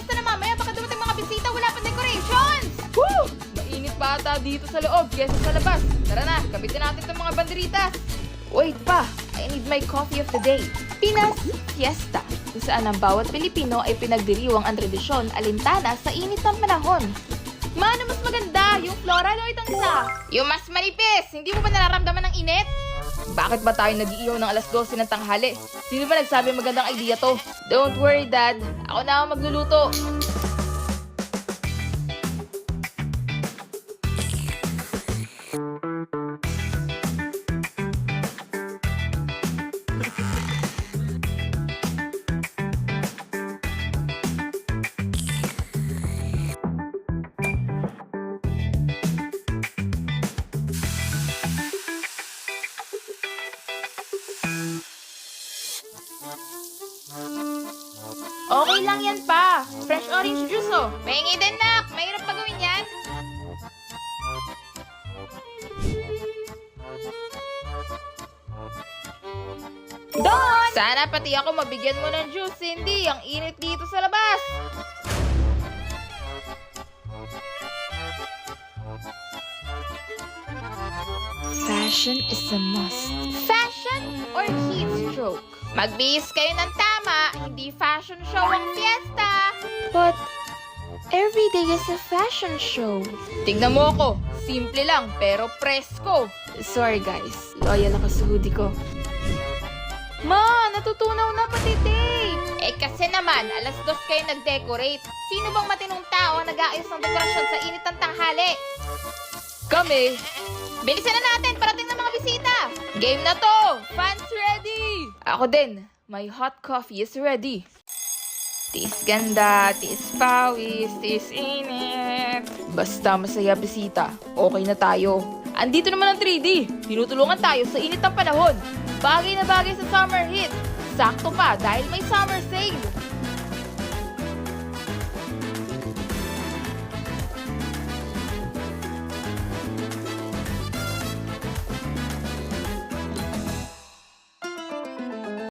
basta na mamaya baka dumating mga bisita, wala pa decorations! Woo! Mainit pa ata dito sa loob kesa sa labas. Tara na, kabitin natin itong mga banderitas. Wait pa, I need my coffee of the day. Pinas Fiesta, kung saan ang bawat Pilipino ay pinagdiriwang ang tradisyon alintana sa init ng panahon. Mano, mas maganda, yung floral o itong isa? Yung mas manipis, hindi mo ba nararamdaman ng init? Bakit ba tayo nag-iihaw ng alas 12 ng tanghali? Sino ba nagsabi magandang idea to? Don't worry, Dad. Ako na ang magluluto. Okay lang yan pa. Fresh orange juice oh. Pahingi din, nak. Mahirap pa gawin yan. Don! Sana pati ako mabigyan mo ng juice, Cindy. Ang init dito sa labas. Fashion is a must. Fashion or heat stroke? Magbihis kayo ng tama, hindi fashion show ang fiesta. But every day is a fashion show. Tignan mo ako, simple lang pero presko. Sorry guys, loyal ako sa hoodie ko. Ma, natutunaw na pati tape. Eh kasi naman, alas 2 kayo nag-decorate. Sino bang matinong tao ang nag-aayos ng dekorasyon sa init ng tanghali? Kami. Bilisan na natin, parating na mga bisita. Game na to! Fans ready! Ako din, my hot coffee is ready. Tiis ganda, tiis pawis, tiis init. Basta masaya bisita, okay na tayo. Andito naman ang 3D. Tinutulungan tayo sa init ng panahon. Bagay na bagay sa summer heat. Sakto pa dahil may summer sale.